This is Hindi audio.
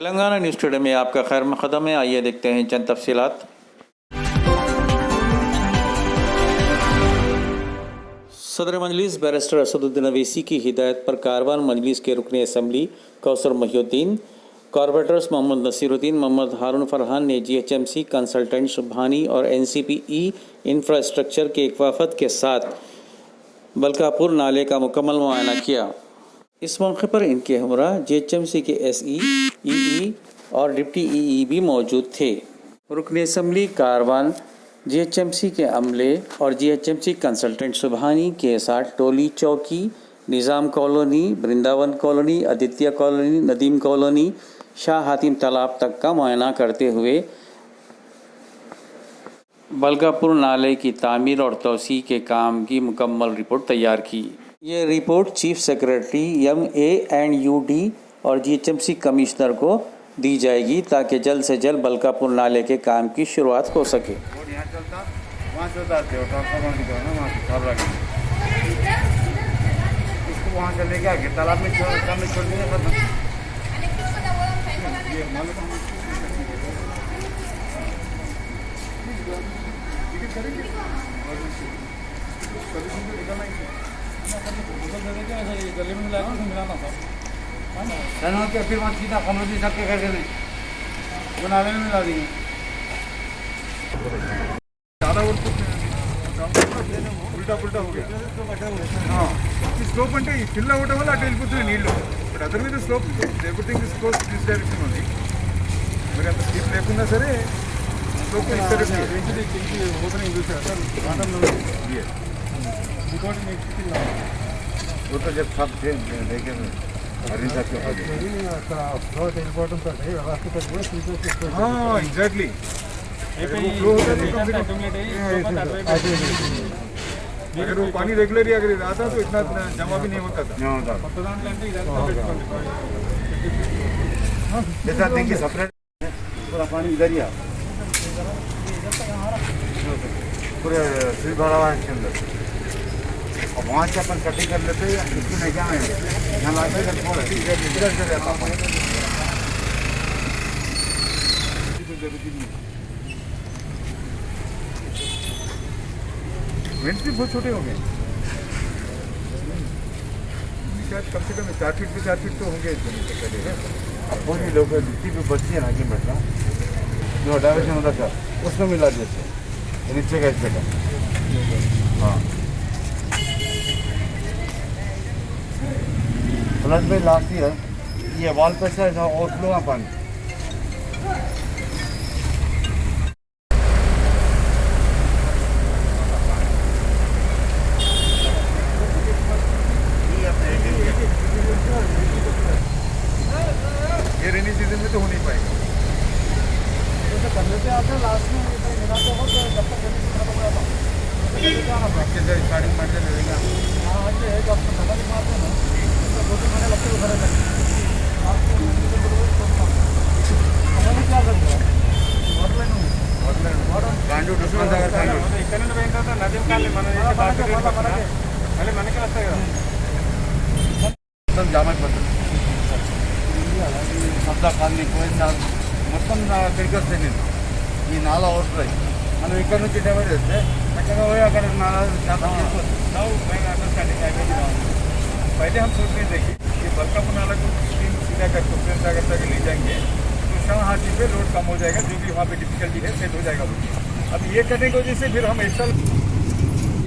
तेलंगाना न्यूज़ टुडे में आपका खैर मकदम है। आइए देखते हैं चंद तफसीलात। सदर मजलिस बैरिस्टर असदुद्दीन अवैसी की हिदायत पर कारवान मजलिस के रुकन असम्बली कौसर मोहिउद्दीन, कॉरपोरेटर्स मोहम्मद नसीरुद्दीन, मोहम्मद हारून फरहान ने GHMC कंसल्टेंट सुबहानी और NCPE इंफ्रास्ट्रक्चर के एक वफद के साथ बलकापुर नाले का मुकम्मल मुआयना किया। इस मौके पर इनके हमरा GHMC के SE, EE और डिप्टी EE भी मौजूद थे। रुकन असम्बली कारवान GHMC के अमले और GHMC कंसल्टेंट सुबहानी के साथ Toli Chowki, Nizam colony, Vrindavan colony, Aditya colony, Nadeem colony, Shah Hatim Talab तक का मुआयना करते हुए बलकापुर नाले की तामीर और तोसी के काम की मुकम्मल रिपोर्ट तैयार की। ये रिपोर्ट चीफ सेक्रेटरी MA&UD और GHMC कमिश्नर को दी जाएगी ताकि जल्द से जल्द बलकापुर नाले के काम की शुरुआत हो सके। वहाँ से लेके आके तालाब में छोड़ देंगे। फिर वहाँ सीधा कमरोजी साहब के घर से वो नाले में मिला देंगे। उल्टा पुल्टा हो गया। स्लोप అంటే ఫిల్ అవ్వడం వల్ల అటు వెళ్ళిపోతుంది నీళ్ళు. బట్ అదర్ మీద slope everything is close this direction only. మరి అంత స్లిప్ లేకున్నా సరే స్లోప్ ఇస్ డైరెక్ట్ ఓపెనింగ్ చూసారు సార్ బాటమ్ లో ये रिकॉर्ड में वो तो जब सब थे देखे हरी साहब के पास बहुत इंपॉर्टेंट है व्यवस्थित पूरा सीक्वेंस। हां एग्जैक्टली फ्लो होता है अगर वो पानी रेगुलर ही अगर आता तो इतना जमा भी नहीं होता था। जैसा देखिए सेपरेट पूरा पानी इधर ही आ पूरे सीट भरा हुआ है इसके अंदर और वहाँ से अपन कटिंग कर लेते हैं। इसमें क्या है यहाँ लाके इधर से रहता पानी वेंट्स भी बहुत छोटे हो गए। शायद कम से कम 4 फीट पे 4 फीट तो होंगे पहले। अब पूरी लोग मिट्टी पे बचती है ना कि बैठना जो डायरेक्शन होता था उसमें मिला देते नीचे का हिस्से का। हाँ फ्लड में लास्ट ईयर ये वॉल पे से ओवरफ्लो है पानी। ये रेनी सीजन में तो हो नहीं पाएगा। तो कर लेते हैं आपने लास्ट में मिलाते हो तो जब तक रेनी सीजन खत्म हो जाता है स्टार्टिंग मार के लगेगा। हाँ ये है जब खत्म मारते हैं ना तो 2-3 महीने लगते हैं उधर तक आपको हमें क्या करते हैं गांडू दुश्मन सागर गांडू ఇక్కడ నుండి పోయిన తర్వాత నదీం కాలనీ మన చేసే బాగా మళ్ళీ మనకి వస్తాయి కదా మొత్తం జామ్ అయిపోతుంది। సబ్దా కాలనీ పోయిన మొత్తం ఇక్కడికి వస్తాయి నేను ఈ నాలా వస్తాయి మనం ఇక్కడ నుంచి డైవర్ట్ చేస్తే అక్కడ పోయి అక్కడ नाला पहले हम सोच रहे थे कि बलकापुर नाला को सीधा कर सुप्रीम सागर तक ले जाएंगे तो शाह हाथी पे रोड कम हो जाएगा जो भी वहाँ पे डिफिकल्टी है सेट हो जाएगा। अब ये करने की वजह से फिर हम एक साल